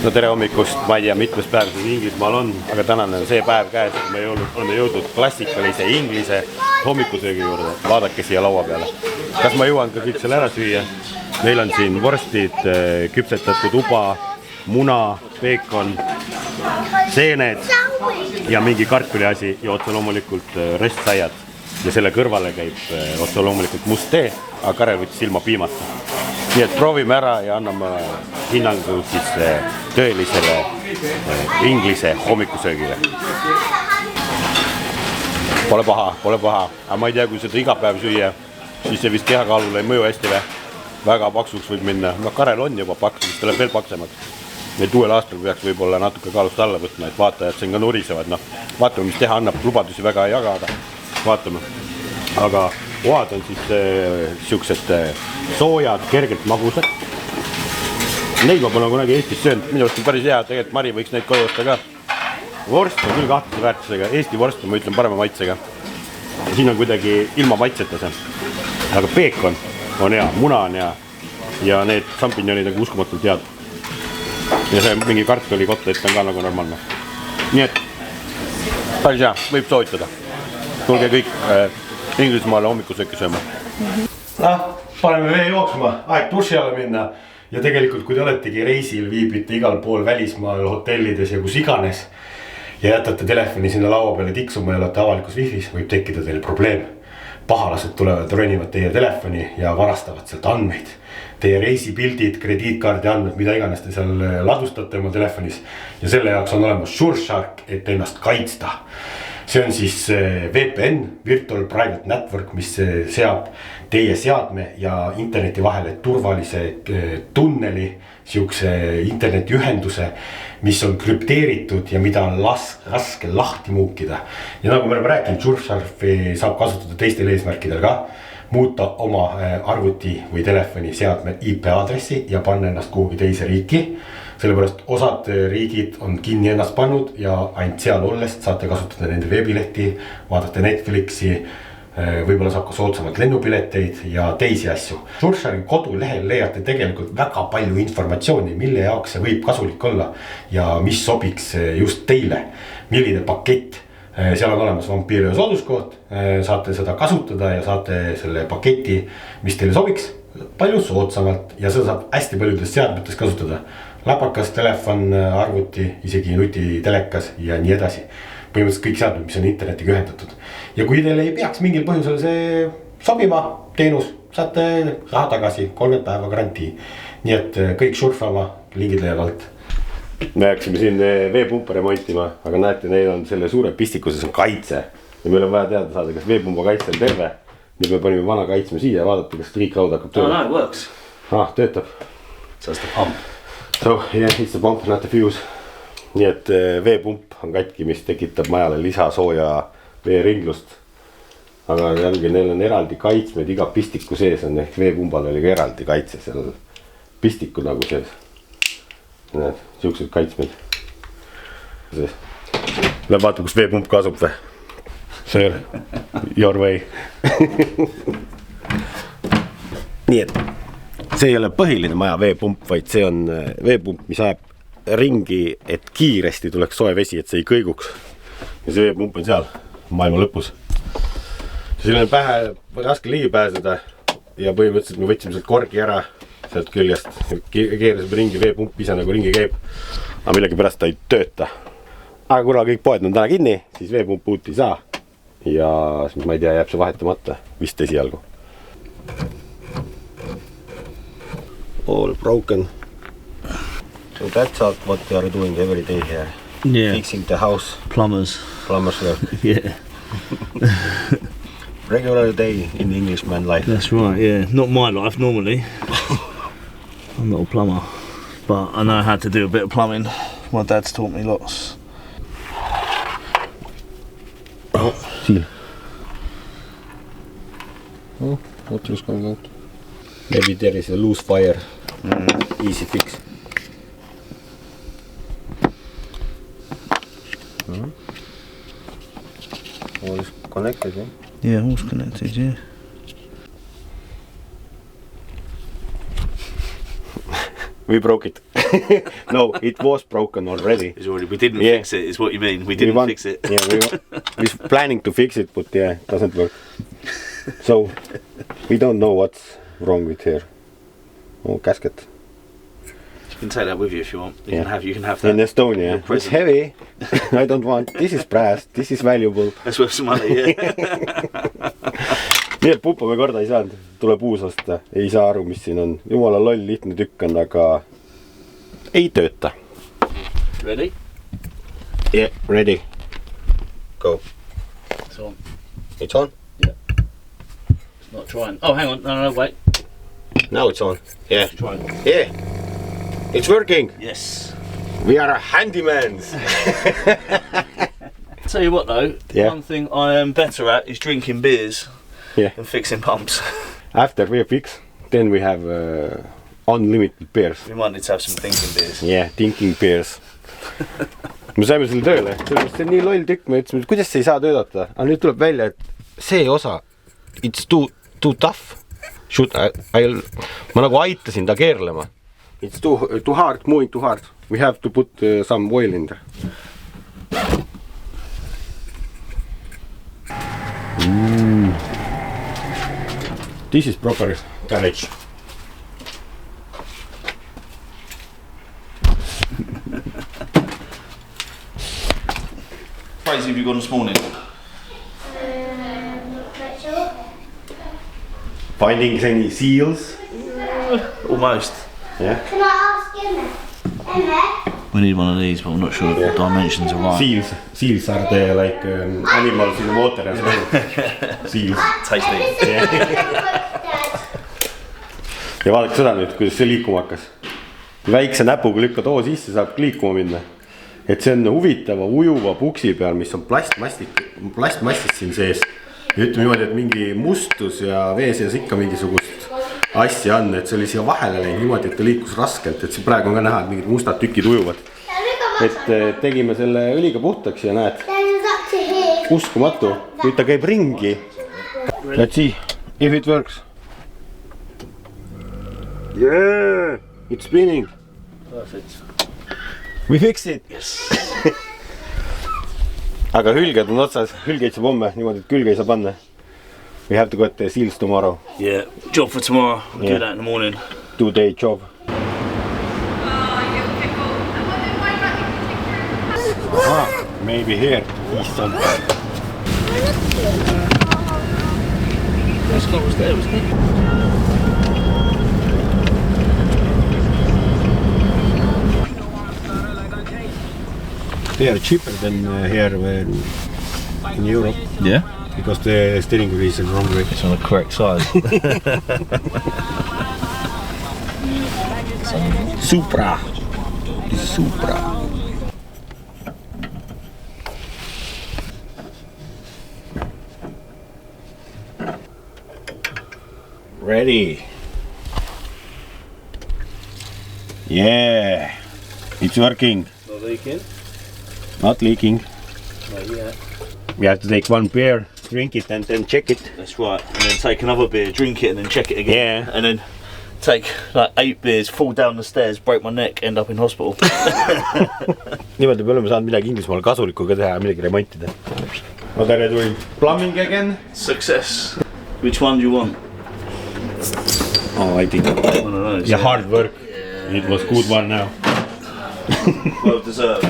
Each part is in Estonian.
No tere hommikust, ma ei tea, mitmes päev siin Inglismaal on, aga tänane on see päev käes, et me oleme jõudnud klassikalise inglise hommikusöögi juurde. Vaadake siia laua peale. Kas ma jõuan ka kõik selle ära süüa? Meil on siin vorstid, küpsetatud uba, muna, peekon, seened ja mingi kartuliasi ja otse loomulikult restsaiad. Ja selle kõrvale käib otse loomulikult must tee, aga Karel võttis ilma piimata. Nii et proovime ära ja anname hinnangu siis tõelisele inglise hommikusöögile. Pole paha. Aga ma ei tea, kui seda iga päev süüa, siis see vist kehakaalule ei mõju hästi või. Väga paksuks võib minna. No Karel on juba paks, mis ta läheb veel paksemaks. Need uuel aastal peaks võib-olla natuke kaalust alla võtma, et vaatajad siin ka nurisevad. No, vaatame, mis teha annab, lubadusi väga ei jagada. Vaatame. Aga oad on siis siuksed soojad, kergelt magusad. Neid ma pole kunagi Eestis söönud, minu arust on päris hea, tegelikult Mari võiks neid koju osta ka. Vorst on küll kahtlase väärtusega, Eesti vorst on, ma ütlen, parema maitsega. Siin on kuidagi ilma maitseta see. Aga peekon on hea, muna on hea ja need šampinjonid on uskumatult head. Ja see mingi kartuli kotlet on ka nagu normaalne. Nii et päris hea, võib soovitada. Tulge kõik Inglismaale hommikusööki sööma. Paneme vee jooksma, aeg duši alla minna. Ja tegelikult, kui te oletegi reisil, viibite igal pool välismaal, hotellides ja kus iganes ja jätate telefoni sinna laua peale tiksuma ja olete avalikus wifi's, võib tekkida teil probleem. Pahalased tulevad, ronivad teie telefoni ja varastavad sealt andmeid. Teie reisipildid, krediitkaardi andmed, mida iganes te seal ladustate oma telefonis. Ja selle jaoks on olemas SureShark, et ennast kaitsta. See on siis VPN, Virtual Private Network, mis seab teie seadme ja interneti vahele turvalise tunneli, siukse internetiühenduse, mis on krüpteeritud ja mida on raske lahti muukida. Ja nagu me oleme rääkinud, SureSharki saab kasutada teistel eesmärkidel ka, muuta oma arvuti või telefoni seadme IP-aadressi ja panna ennast kuhugi teise riiki. Sellepärast osad riigid on kinni ennast pannud ja ainult seal olles saate kasutada nende veebilehti, vaadata Netflixi, võib-olla saab ka soodsamalt lennupileteid ja teisi asju. SureSharki kodulehel leiate tegelikult väga palju informatsiooni, mille jaoks see võib kasulik olla ja mis sobiks just teile, milline pakett. Seal on olemas vampiirio sooduskood, saate seda kasutada ja saate selle paketi, mis teile sobiks, palju soodsamalt ja seda saab hästi paljudes seadmetes kasutada. Läpakas, telefon, arvuti, isegi nutitelekas ja nii edasi. Põhimõtteliselt kõik seadmed, mis on internetiga ühendatud. Ja kui teile ei peaks mingil põhjusel see sobima teenus, saate raha tagasi, 30 päeva garantii. Nii et kõik surfama, liigid leiad alt. Me haksime siin veepumpa remontima, aga näete, neil on selle suure pistikuses on kaitse. Ja meil on vaja teada saada, kas veepumba kaitse on terve. Nüüd me panime vana kaitsme siia ja vaadata, kas triiklaud hakkab tööle. No, it works. Töötab. So it's the pump. So yeah, it's the pump, not the fuse. Nii et veepump on katki, mis tekitab majale lisasooja veeringlust. Aga jällegi neil on eraldi kaitsmed, iga pistiku sees on ehk veepumbal oli ka eraldi kaitse seal pistiku nagu sees. Näed, siuksed kaitsmed. Läheb vaata, kus veepump kasub või? Sir, your way. Nii et see ei ole põhiline maja veepump, vaid see on veepump, mis ajab ringi, et kiiresti tuleks soe vesi, et see ei kõiguks. Ja see veepump on seal maailma lõpus. Siin on pähe raske ligi pääseda ja põhimõtteliselt me võtsime sealt korgi ära sealt küljest. Keerasime ringi, veepump ise nagu ringi käib, aga millegi pärast ta ei tööta. Aga kuna kõik poed on täna kinni, siis veepump uut ei saa. Ja siis ma ei tea, jääb see vahetamata, vist esialgu. All broken. So that's what we are doing every day here. Yeah. Fixing the house. Plumbers. Work. Yeah. Regular day in Englishman life. That's right, yeah. Not my life normally. I'm not a plumber. But I know how to do a bit of plumbing. My dad's taught me lots. Seal. Oh, water is coming out. Maybe there is a loose fire. Easy fix. All is connected, yeah? Yeah, all's connected, yeah. We broke it. No, it was broken already. We didn't fix it, is what you mean. We didn't fix it. Yeah, we were planning to fix it, but yeah, it doesn't work. So, we don't know what's wrong with here. Oh, casket. You can take that with you if you want. You can have that. In Estonia. It's heavy. I don't want. This is brass. This is valuable. That's worth some money, yeah. Nii et pupa me korda ei saanud. Tuleb uus osta. Ei saa aru, mis siin on. Jumala loll lihtne tükk on, aga ei tööta. Ready? Yeah, ready. Go. It's on. It's on? Yeah. It's not trying. Oh, hang on. No, wait. Now it's on. Yeah. It's trying. Yeah. It's working. Yes. We are handymans. Tell you what though, one thing I am better at is drinking beers and fixing pumps. After we fix, then we have unlimited beers. We might need to have some thinking beers. Yeah, thinking beers. Me saime selle tööle, sellepärast see on nii loll tükk, me ütlesime, et kuidas see ei saa töötada. Aga nüüd tuleb välja, et see osa, it's too tough. Ma nagu aitasin ta keerlema. It's too hard, moving too hard. We have to put some oil in there. This is proper garage. Crazy have you gone this morning? Finding any seals? Almost. Yeah. Can I ask Emma? We need one of these, but I'm not sure the dimensions are right. Seals are the like animals in the water as well. Seals. Tasty. Ja vaadake seda nüüd, kuidas see liikuma hakkas. Väikse näpuga lükkad oo sisse, saab liikuma minna. Et see on huvitava ujuva puksi peal, mis on plastmassist siin sees. Ja ütleme niimoodi, et mingi mustus ja vee sees ikka mingisugust asja on, et see oli siia vahele läinud niimoodi, et ta liikus raskelt, et see praegu on ka näha, et mingid mustad tükid ujuvad. Et tegime selle õliga puhtaks ja näed, uskumatu, nüüd ta käib ringi. Let's see if it works. Yeah, it's spinning. Perfect. We fixed it. Yes. Aga hülged on otsas, hülgeid saab homme, niimoodi, et külge ei saa panna. We have to go to seals tomorrow. Yeah, job for tomorrow. We'll do that in the morning. 2-day job. Maybe here is something. Let's go upstairs, wasn't it? They are cheaper than here in Europe. Yeah. Because the steering wheel is in the wrong way. It's on the correct side. Supra. Supra. Ready. Yeah. It's working. Not leaking? Not leaking. Not yet. We have to take one beer, drink it and then check it. That's right. And then take another beer, drink it and then check it again. Yeah. And then take like 8 beers, fall down the stairs, break my neck, end up in hospital. Niimoodi me oleme saanud midagi Inglismaal kasulikku ka teha ja midagi remontida. What are you doing? Plumbing again? Success. Which one do you want? Oh, I think. One of those. Yeah, hard work. Yeah. It was good one now. Well deserved.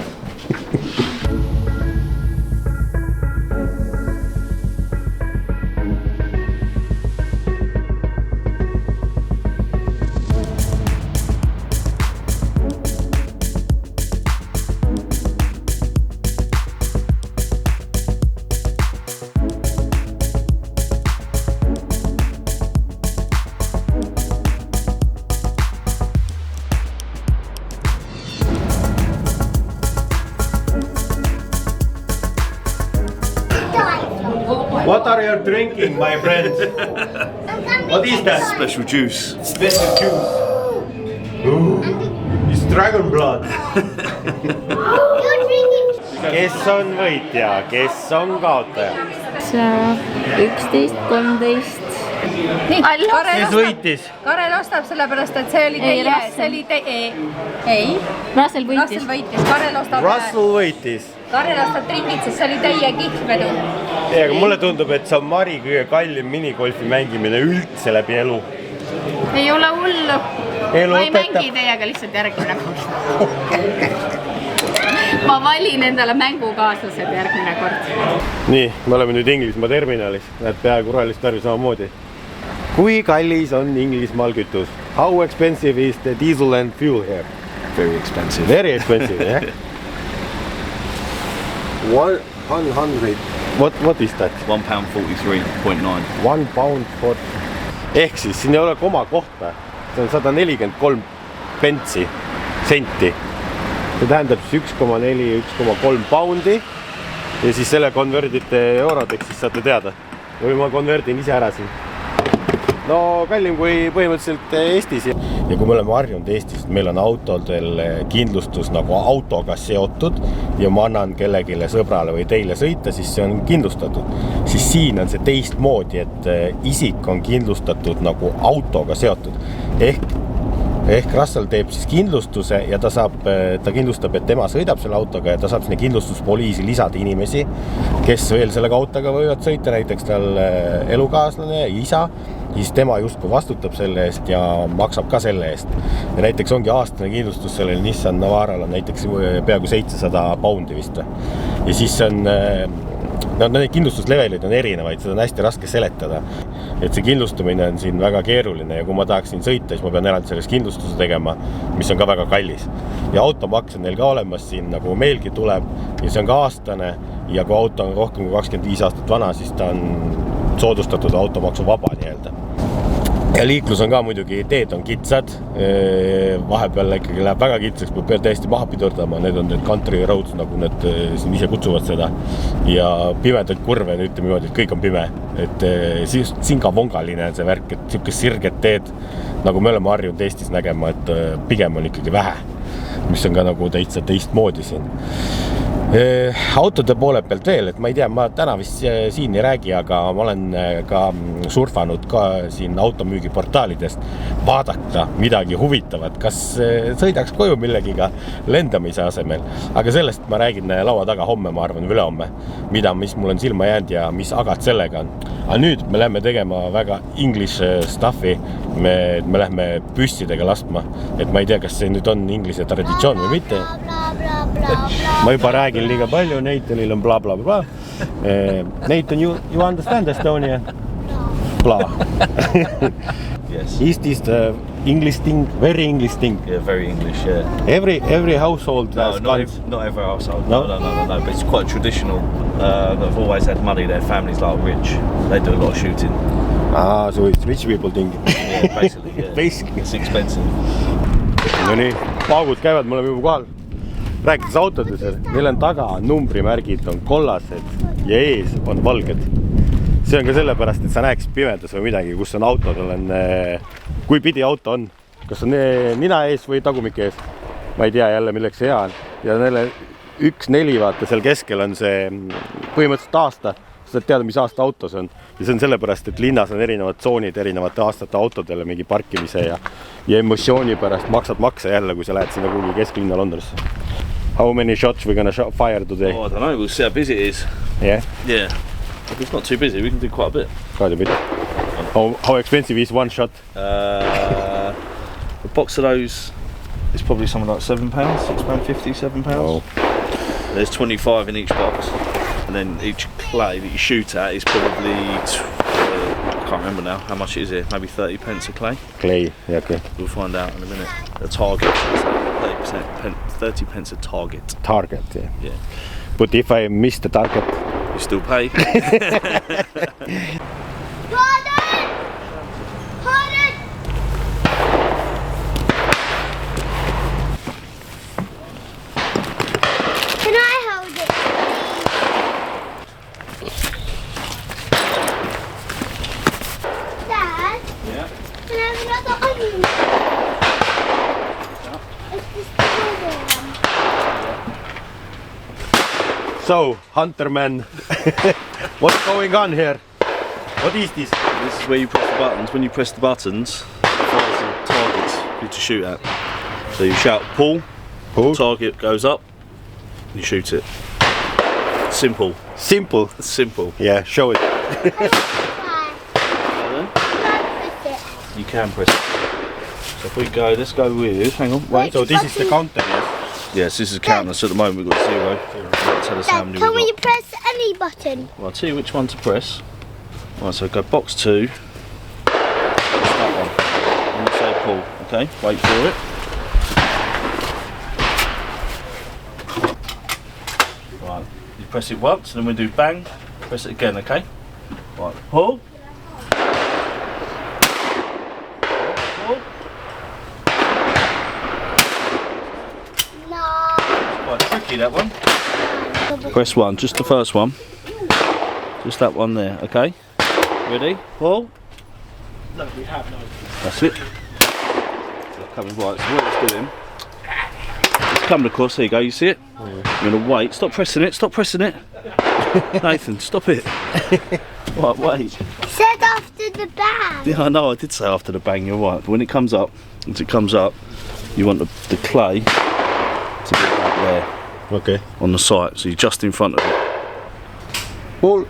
What are you drinking, my friends? What is that? Special juice. Special juice. Ooh, it's dragon blood. Kes on võitja, kes on kaotaja? 11, 13, nii, võitis? Karel ostab sellepärast, et see oli teie, see oli ei. Russell võitis, Karel ostab. Russell võitis. Karel ostab trikid, sest see oli teie kihlvedu. Ei, aga mulle tundub, et see on Mari kõige kallim minigolfi mängimine üldse läbi elu. Ei ole hullu. Elu Ma ei õpetab. mängi teiega lihtsalt järgmine kord. Ma valin endale mängukaaslased järgmine kord. Nii, me oleme nüüd Inglismaa terminalis. Näed peaaegu rohelist tarvi samamoodi. Kui kallis on Inglismaal kütus? How expensive is the diesel and fuel here? Very expensive. Very expensive, yeah? 100. What is that? £1.43.9. 1 pound for... Ehk siis siin ei ole koma kohta. See on 143 senti. See tähendab 1,4, 1,3 poundi. Ja siis selle konverdite eurodeks, siis saate teada. Või ma konverdin ise ära siin. No kallim kui põhimõtteliselt Eestis. Ja kui me oleme harjunud Eestis, meil on autodel kindlustus nagu autoga seotud ja ma annan kellegile sõbrale või teile sõita, siis see on kindlustatud. Siis siin on see teistmoodi, et isik on kindlustatud nagu autoga seotud. Ehk Russell teeb siis kindlustuse ja ta kindlustab, et tema sõidab selle autoga ja ta saab sinna kindlustuspoliisi lisada inimesi, kes veel sellega autoga võivad sõita, näiteks tal elukaaslane ja isa, siis tema justkui vastutab selle eest ja maksab ka selle eest. Ja näiteks ongi aastane kindlustus sellel Nissan Navaral on näiteks peaaegu 700 poundi vist. Ja siis on... Need kindlustuslevelid on erinevaid, seda on hästi raske seletada. Et see kindlustamine on siin väga keeruline ja kui ma tahaksin sõita, siis ma pean eraldi selles kindlustuse tegema, mis on ka väga kallis. Ja automaks on neil ka olemas siin, nagu meilgi tuleb ja see on ka aastane ja kui auto on rohkem kui 25 aastat vana, siis ta on soodustatud automaksu vaba nii-öelda. Ja liiklus on ka muidugi, teed on kitsad, vahepeal ikkagi läheb väga kitsaks, peab täiesti maha pidurdama, need on need country roads, nagu need siin ise kutsuvad seda. Ja pimedaid kurve, ütleme niimoodi, et kõik on pime. Et singa-vongaline on see värk, et siukest sirget teed, nagu me oleme harjunud Eestis nägema, et pigem on ikkagi vähe, mis on ka nagu täitsa teistmoodi siin. Autode poole pealt veel, et ma ei tea, ma täna vist siin ei räägi, aga ma olen ka surfanud ka siin automüügiportaalidest vaadata midagi huvitavat, kas sõidaks koju millegiga lendamise asemel. Aga sellest ma räägin laua taga homme, ma arvan, ülehomme, mis mul on silma jäänud ja mis agat sellega on. Aga nüüd me läheme tegema väga English stuffi, me lähme püssidega laskma, et ma ei tea, kas see nüüd on inglise traditsioon või mitte. Ma juba räägin liiga palju, Nathanil on bla bla bla. Nathan, you understand Estonia? Bla. Yes. Is this the English thing? Very English thing? Yeah, very English, yeah. Every household has guns? Not every household. No? No. But it's quite traditional. They've always had money. Their family's like rich. They do a lot of shooting. Ah, so it's rich people thing. Yeah, basically, yeah. Basically. It's expensive. No nii, paugud käivad, me oleme juba kohal. Rääkides autodes, neil on taga numbrimärgid on kollased ja ees on valged. See on ka sellepärast, et sa näeks pimedas või midagi, kus on autodel on, kui pidi auto on, kas on nina ees või tagumik ees. Ma ei tea jälle, milleks see hea on. Ja neile 1-4 vaata, seal keskel on see põhimõtteliselt aasta. Sa saad teada, mis aasta auto see on. Ja see on sellepärast, et linnas on erinevad tsoonid erinevate aastate autodele mingi parkimise ja emotsiooni pärast maksad makse jälle, kui sa lähed sinna kuhugi kesklinna Londonisse. How many shots we gonna fire today? Oh, I don't know. We'll see how busy it is. Yeah? Yeah. If it's not too busy, we can do quite a bit. Quite a bit. How expensive is one shot? A box of those is probably something like £7, £6.50, £7. Oh. There's 25 in each box. And then each clay that you shoot at is probably, I can't remember now how much it is here, maybe 30 pence a clay. Clay, yeah, okay. We'll find out in a minute. The target, 30 pence a target. Target, yeah. Yeah. But if I miss the target... You still pay. Can I hold it? Dad? Yeah. Can I have another onion? It's just the one. So, Hunterman, what's going on here? What is this? This is where you put the buttons, when you press the buttons, it fires the targets for you to shoot at. So you shout pull, Pull. target goes up, you shoot it. Simple. Simple. Simple. Yeah, show it. You can press it. So if we go, let's go with, hang on, wait. So this is the counter, yes? Yes, this is counting. So at the moment we've got 0. Tell us how Dad, many can we've we got. press any button? Well, I'll tell you which one to press. Right, so go box 2. Press that one. And you say pull. Okay, wait for it. Right, you press it once, and then we do bang. Press it again. Okay. Right, pull. Pull. No. Quite tricky that one. Press 1, just the first one. Just that one there, okay? Ready? Pull. No, we have no. That's it. Coming right, so what it's doing, it's coming across, there you go, you see it? You're gonna wait, stop pressing it, Nathan, stop it. Right, wait. Said after the bang. Yeah, I know, I did say after the bang, you're right, but when it comes up, as it comes up, you want the clay to be back there. Okay. On the site, so you're just in front of it. Pull.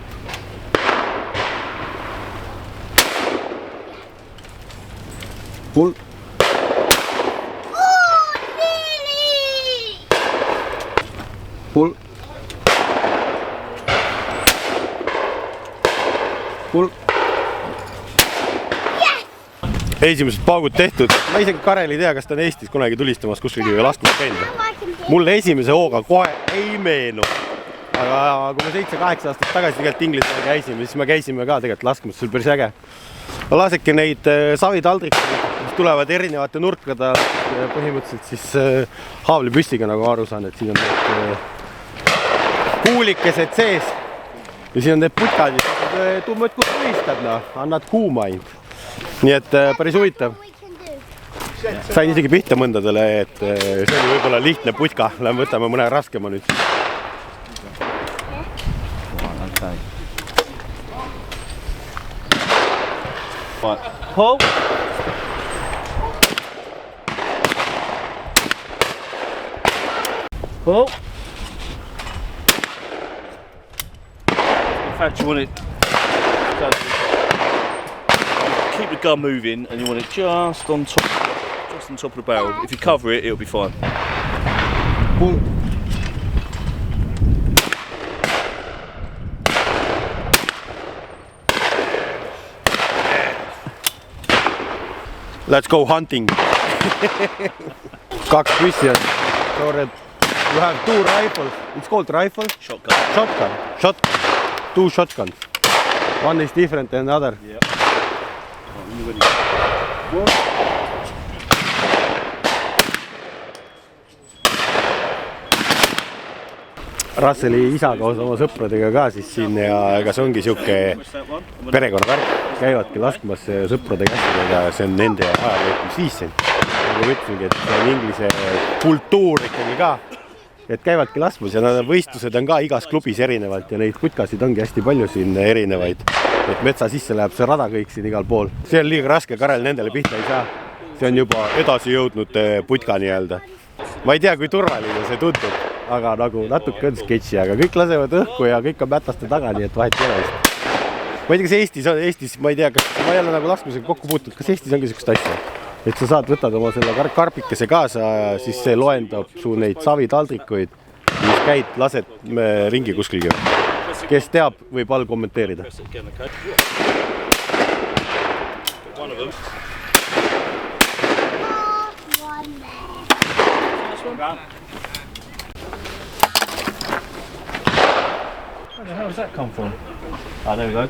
Pull. Oh, Lily! Pull. Pull. Esimesed paugud tehtud. Ma isegi Karel ei tea, kas ta on Eestis kunagi tulistamas kuskil või laskmas käinud. Mulle esimese hooga kohe ei meenu. Aga kui me 7-8 aastat tagasi tegelikult Inglismaal käisime, siis me käisime ka tegelikult laskmas, see oli päris äge. Ma laseke neid savitaldrikuid, mis tulevad erinevate nurkade põhimõtteliselt siis haavlipüstiga, nagu aru saan, et siin on need kuulikesed sees ja siin on need putkad, mis tummad kus tulistad, annad kuuma ainult. Nii et päris huvitav. Sain isegi pihta mõndadele, et see oli võib-olla lihtne putka. Lähme võtame mõne raskema nüüd. Okay. Right. Pull. Pull. In fact, you want it. Keep the gun moving, and you want it just on top of the barrel. If you cover it, it'll be fine. Pull. Let's go hunting. Kaks püssi on. You have 2 rifles. It's called rifle? Shotgun. Shotgun. 2 shotguns. One is different than the other. Yeah. Russeli isa koos oma sõpradega ka siis siin ja ega see ongi siuke perekonnavärk. Käivadki laskmas sõprade käsudega ja see on nende ajalookimisviis siin. Nagu ütlesingi, et see on inglise kultuur ikkagi ka. Et käivadki laskmas ja need võistlused on ka igas klubis erinevalt ja neid putkasid ongi hästi palju siin erinevaid. Et metsa sisse läheb see rada kõik siin igal pool. See on liiga raske, Karel nendele pihta ei saa. See on juba edasi jõudnud putka nii-öelda. Ma ei tea, kui turvaline see tundub, aga nagu natuke on sketši, aga kõik lasevad õhku ja kõik on mätaste taga, nii et vahet ei ole vist. Ma ei tea, kas Eestis, ma ei tea, kas ma ei ole nagu laskmisega kokku puutunud, kas Eestis ongi sellist asja? Et sa saad, võtad oma selle karpikese kaasa, siis see loendab su neid savitaldrikuid, mis käid, lased ringi kuskilgi. Kes teab, võib all kommenteerida. Where the hell does that come from? Ah, there we go.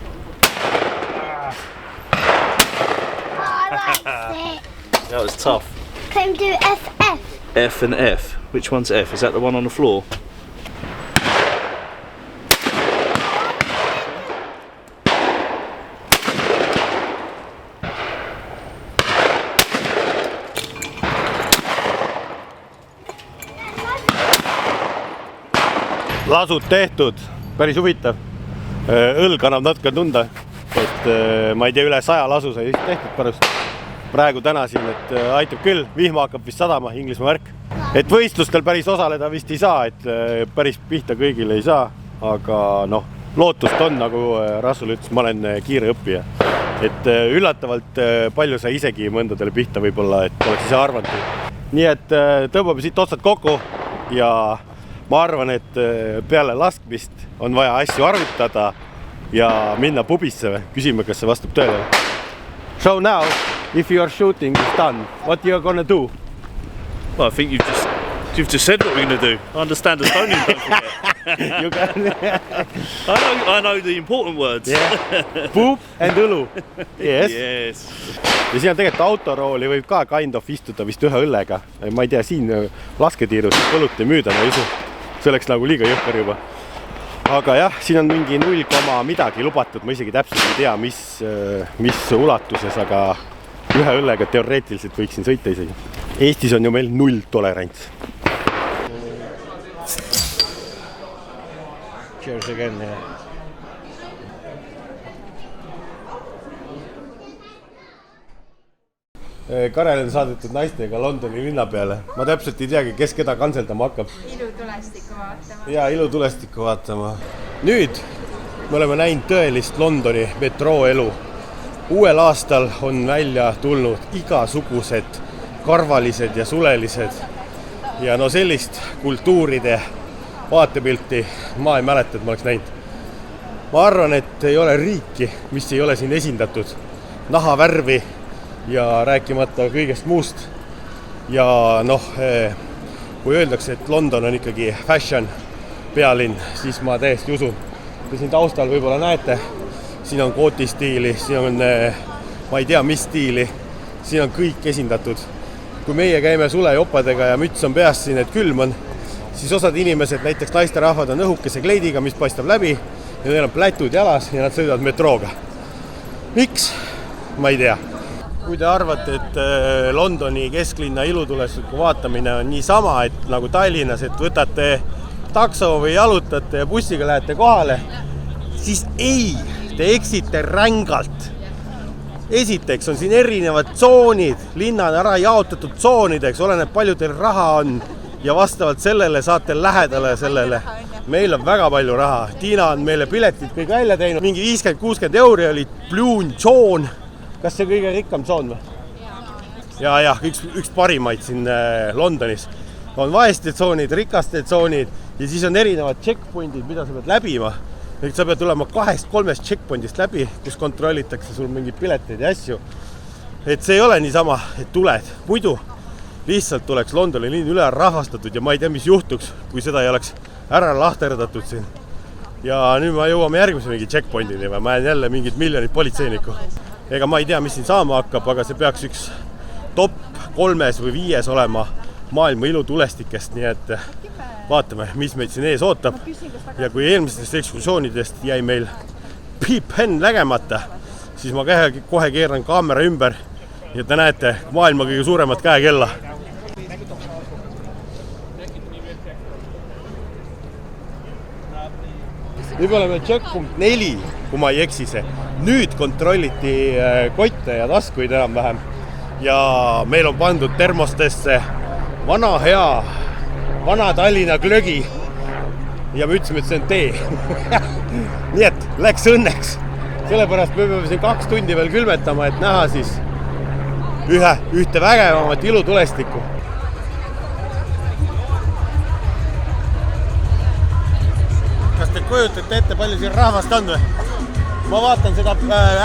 That was tough. Can we do FF? F and F. Which one's F? Is that the one on the floor? Lasud tehtud, päris huvitav. Õlg annab natuke tunda. et ma ei tea, üle 100 lasu sai vist tehtud parust. Praegu täna siin, et aitab küll, vihma hakkab vist sadama, Inglismaa värk. Et võistlustel päris osaleda vist ei saa, et päris pihta kõigile ei saa, aga noh, lootust on, nagu Rasul ütles, ma olen kiire õppija. Et üllatavalt palju sai isegi mõndadele pihta võib-olla, et oleks ise arvanud. Nii et tõmbame siit otsad kokku ja ma arvan, et peale laskmist on vaja asju arvutada ja minna pubisse või. Küsime, kas see vastab tõele. So now, if you are shooting is done, what you are gonna do? Well, I think you've just said what we're going to do. I understand Estonian, don't forget. You can... I know the important words. Yeah. Poop and õlu. Yes. Yes. Ja siin on tegelikult autorooli võib ka kind of istuda vist ühe õllega. Ma ei tea, siin lasketiirus õlut ei müüda, ma ei usu. See oleks nagu liiga jõhker juba. Aga jah, siin on mingi 0, midagi lubatud. Ma isegi täpselt ei tea, mis ulatuses, aga ühe õllega teoreetiliselt võiksin sõita isegi. Eestis on ju meil 0 tolerants. Cheers again, yeah. Karel on saadetud naistega Londoni linna peale. Ma täpselt ei teagi, kes keda kanseldama hakkab. Ilutulestikku vaatama. Ja ilutulestikku vaatama. Nüüd me oleme näinud tõelist Londoni metrooelu. Uuel aastal on välja tulnud igasugused karvalised ja sulelised. Ja no sellist kultuuride vaatepilti ma ei mäleta, et ma oleks näinud. Ma arvan, et ei ole riiki, mis ei ole siin esindatud. Nahavärvi ja rääkimata kõigest muust. Ja noh, kui öeldakse, et London on ikkagi fashion pealinn, siis ma täiesti usun. Te siin taustal võib-olla näete, siin on kooti stiili, siin on ma ei tea, mis stiili, siin on kõik esindatud. Kui meie käime sulejopadega ja müts on peas siin, et külm on, siis osad inimesed, näiteks naisterahvad on õhukese kleidiga, mis paistab läbi ja neil on plätud jalas ja nad sõidavad metrooga. Miks? Ma ei tea. Kui te arvate, et Londoni kesklinna ilutulestikku vaatamine on nii sama, et nagu Tallinnas, et võtate takso või jalutate ja bussiga lähete kohale, siis ei, te eksite rängalt. Esiteks on siin erinevad tsoonid, linna on ära jaotatud tsoonideks, oleneb palju teil raha on ja vastavalt sellele saate lähedale sellele. Meil on väga palju raha. Tiina on meile piletid kõik välja teinud. Mingi 50-60 euri oli Blue tsoon. Kas see kõige rikkam tsoon või? Ja, üks parimaid siin Londonis. On vaeste tsoonid, rikaste tsoonid ja siis on erinevad checkpointid, mida sa pead läbima. Sa pead tulema 2-3 checkpointist läbi, kus kontrollitakse sul mingid pileteid ja asju. Et see ei ole niisama, et tuled. Muidu lihtsalt tuleks Londoni linn üle rahvastatud ja ma ei tea, mis juhtuks, kui seda ei oleks ära lahterdatud siin. Ja nüüd ma jõuame järgmise mingi checkpointini või ma jään jälle mingid miljonid politseinikku. Ega ma ei tea, mis siin saama hakkab, aga see peaks üks top 3 või 5 olema maailma ilutulestikest, nii et vaatame, mis meid siin ees ootab. Ja kui eelmistest ekskursioonidest jäi meil piip-henn lägemata, siis ma kohe keeran kaamera ümber ja te näete maailma kõige suuremat käekella. Nüüd me oleme checkpoint 4, kui ma ei eksi see. Nüüd kontrolliti kotte ja taskuid enam-vähem ja meil on pandud termostesse vana Tallinna glögi ja me ütlesime, et see on tee. Nii et läks õnneks. Sellepärast me peame siin 2 tundi veel külmetama, et näha siis ühte vägevamat ilutulestikku. Kas te kujutate ette, palju siin rahvast on või? Ma vaatan seda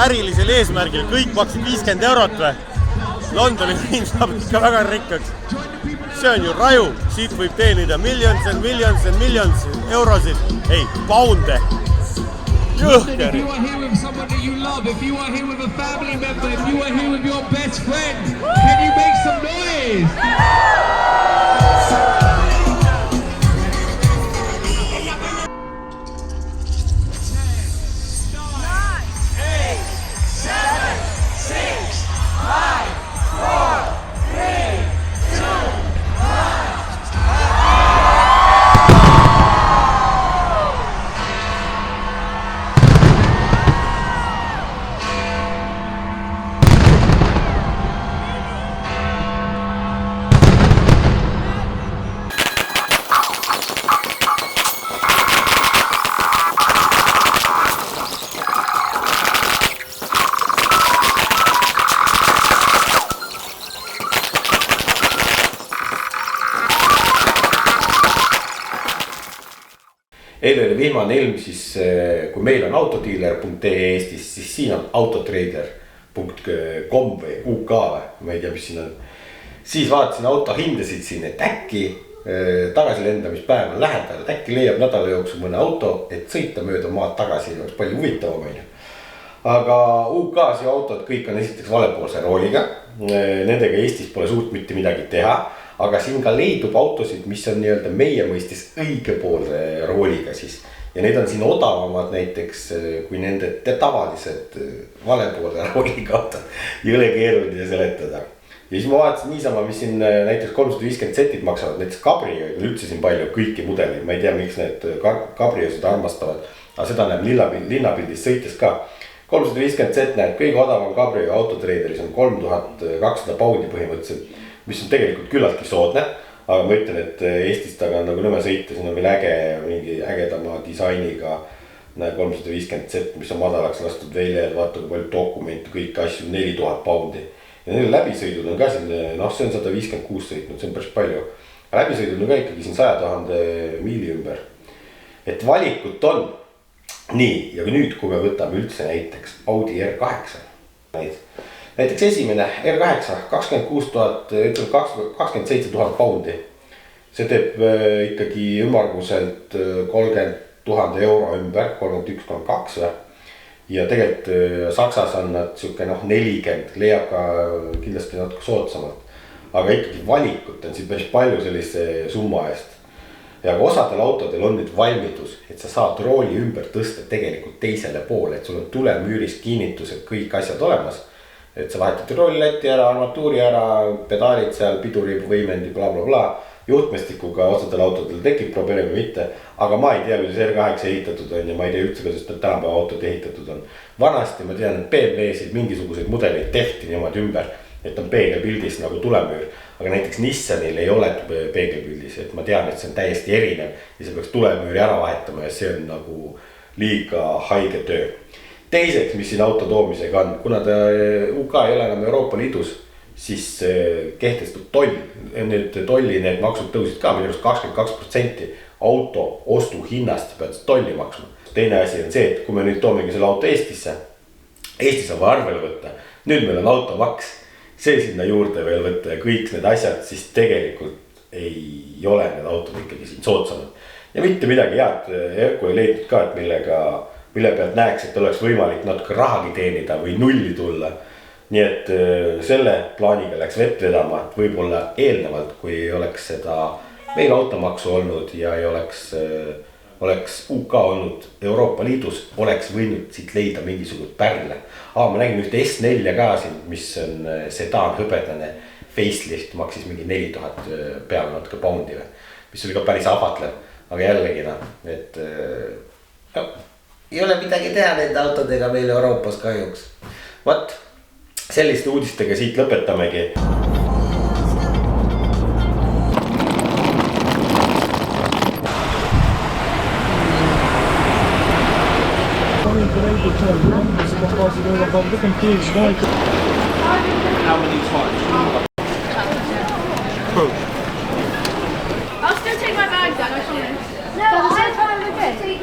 ärilisel eesmärgil, kõik maksid 50 eurot või? Londoni linn saab ikka väga rikkaks. See on ju raju, siit võib teenida millions eurosid, ei, pounde. Jõhker. If you are here with someone that you love, if you are here with a family member, if you are here with your best friend, can you make some noise? eile oli vihmane ilm, siis kui meil on autodealer.ee Eestis, siis siin on autotrader.com või UK või, ma ei tea, mis siin on. Siis vaatasin auto hindasid siin, et äkki tagasilendamispäev on lähedal, et äkki leiab nädala jooksul mõne auto, et sõita mööda maad tagasi, oleks palju huvitavam meile. Aga UK-s ju autod kõik on esiteks valepoolse rooliga, nendega Eestis pole suurt mitte midagi teha, aga siin ka leidub autosid, mis on nii-öelda meie mõistis õigepoolse rooliga siis. Ja need on siin odavamad näiteks kui nende tavalised valepoolse rooliga autod, jõle keeruline seletada. Ja siis ma vaatasin niisama, mis siin näiteks 350 setid maksavad, näiteks Cabrio on üldse siin palju kõiki mudeleid, ma ei tea, miks need Cabriosid armastavad, aga seda näeb linnapildis sõites ka. 350 set näeb kõige odavam Cabrio autotraderis on 3200 poundi põhimõtteliselt, mis on tegelikult küllaltki soodne, aga ma ütlen, et Eestis taga on nagu nõme sõita, siin on veel mingi ägedama disainiga 350 set, mis on madalaks lastud välja, vaata kui palju dokumente, kõiki asju, 4000 poundi. Ja neil läbisõidud on ka siin, noh see on 156 sõitnud, see on päris palju. Läbisõidud on ka ikkagi siin 100 000 miili ümber. Et valikut on. Nii, ja nüüd kui me võtame üldse näiteks Audi R8. Näiteks esimene R8, 26 000 poundi. See teeb ikkagi ümmarguselt 30 000 euro ümber, 31,2 või. Ja tegelikult Saksas on nad siuke 40, leiab ka kindlasti natuke soodsamalt. Aga ikkagi valikut on siin päris palju sellise summa eest. Ja osadel autodel on nüüd valmidus, et sa saad rooli ümber tõsta tegelikult teisele poole, et sul on tulemüüris kinnitused, kõik asjad olemas. Et sa vahetad rooliläti ära, armatuuri ära, pedaalid seal, pidurivõimendi, bla bla bla. Juhtmestikuga osadel autodel tekib probleemi mitte, aga ma ei tea, kuidas R8 ehitatud on ja ma ei tea üldse, kuidas tänapäeva autod ehitatud on. Vanasti ma tean, et BMW-sid mingisuguseid mudeleid tehti niimoodi ümber, et on peegelpildis nagu tulemüür, aga näiteks Nissanil ei ole peegelpildis, et ma tean, et see on täiesti erinev ja see peaks tulemüüri ära vahetama ja see on nagu liiga haige töö. Teiseks, mis siin auto toomisega on, kuna ta UK ei ole enam Euroopa Liidus, siis kehtestub toll, need tolli need maksud tõusid ka, minu arust 22% auto ostu hinnast pead tolli maksma. Teine asi on see, et kui me nüüd toomegi selle auto Eestisse, Eestis on arvele võtta, nüüd meil on automaks, see sinna juurde veel võtta ja kõik need asjad, siis tegelikult ei ole need autod ikkagi siin soodsamad. Ja mitte midagi head, Erko ei leidnud ka, et mille pealt näeks, et oleks võimalik natuke rahagi teenida või nulli tulla. Nii et selle plaaniga läks vett vedama, et võib-olla eelnevalt, kui ei oleks seda meil automaksu olnud ja ei oleks UK olnud Euroopa Liidus, oleks võinud siit leida mingisugust pärle. Ma nägin ühte S4 ka siin, mis on sedaan hõbedane facelift, maksis mingi 4000 peale natuke poundi, mis oli ka päris ahvatlev, aga jällegi et ei ole midagi teha nende autodega meil Euroopas kahjuks. Vaat, selliste uudistega siit lõpetamegi.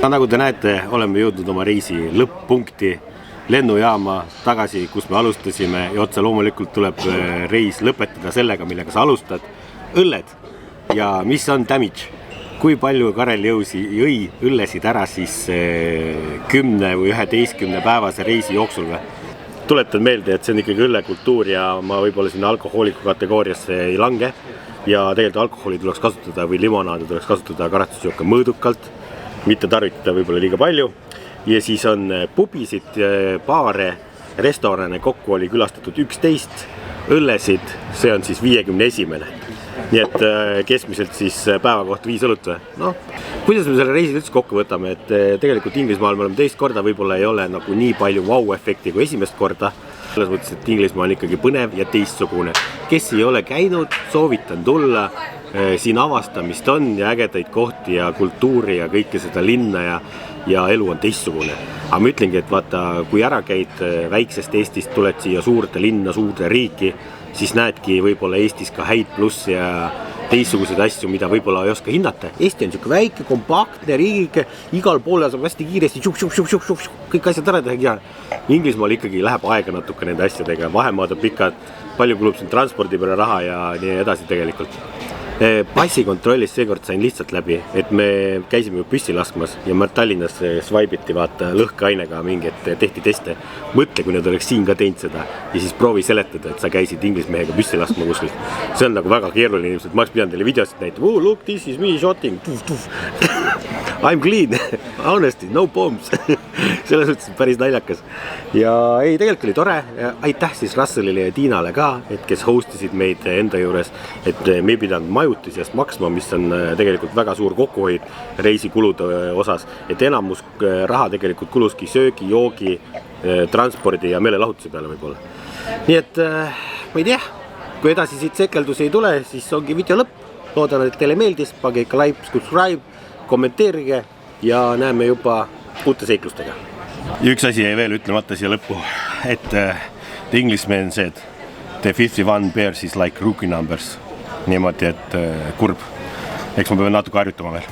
Nagu te näete, oleme jõudnud oma reisi lõpp-punkti lennujaama tagasi, kus me alustasime ja otse loomulikult tuleb reis lõpetada sellega, millega sa alustad. Õlled ja mis on damage? Kui palju Karel jõi õllesid ära siis 10 või 11 päevase reisi jooksul või? Tuletan meelde, et see on ikkagi õllekultuur ja ma võib-olla sinna alkohooliku kategooriasse ei lange. Ja tegelikult alkoholi tuleks kasutada või limonaadi tuleks kasutada karatusjooke mõõdukalt, mitte tarvitada võib-olla liiga palju. Ja siis on pubisid, baare, restorane kokku oli külastatud 11, õllesid, see on siis 51. Nii et keskmiselt siis päeva kohta 5 õlut või? No, kuidas me selle reisil üldse kokku võtame, et tegelikult Inglismaal me oleme teist korda, võib-olla ei ole nagu nii palju wow-efekti kui esimest korda. Selles mõttes, et Inglismaa on ikkagi põnev ja teistsugune. Kes ei ole käinud, soovitan tulla, siin avastamist on ja ägedaid kohti ja kultuuri ja kõike seda linna ja elu on teistsugune. Aga ma ütlengi, et vaata, kui ära käid väiksest Eestist, tuled siia suurde linna, suurde riiki, siis näedki võib-olla Eestis ka häid plusse ja teistsuguseid asju, mida võib-olla ei oska hinnata. Eesti on niisugune väike, kompaktne riik, igal pool saab hästi kiiresti kõik asjad ära teha. Inglismaal ikkagi läheb aega natuke nende asjadega, vahemaad on pikad, palju kulub siin transpordi peale raha ja nii edasi tegelikult. Passikontrollis seekord sain lihtsalt läbi, et me käisime ju püssi laskmas ja Tallinnas swipe'iti vaata lõhkeainega mingi, et tehti teste. Mõtle, kui nad oleks siin ka teinud seda ja siis proovi seletada, et sa käisid inglismehega püssi laskma kuskilt. See on nagu väga keeruline ilmselt, ma oleks pidanud teile videosid näitama. Oh, look, this is me shooting. I'm clean, honestly, no bombs. Selles mõttes päris naljakas. Ja ei, tegelikult oli tore. Aitäh siis Russellile ja Tiinale ka, et kes hostisid meid enda juures, et me ei pidanud majutisest maksma, mis on tegelikult väga suur kokkuhoid reisikulude osas, et enamus raha tegelikult kuluski söögi, joogi, transpordi ja meelelahutuse peale võib-olla. Nii et ma ei tea, kui edasi siit sekeldusi ei tule, siis ongi video lõpp. Loodan, et teile meeldis, pange ikka like, subscribe, kommenteerige ja näeme juba uute seiklustega. Ja üks asi jäi veel ütlemata siia lõppu, et the Englishman said the 51 bears is like rookie numbers. Niimoodi, et kurb. Eks ma pean natuke harjutama veel.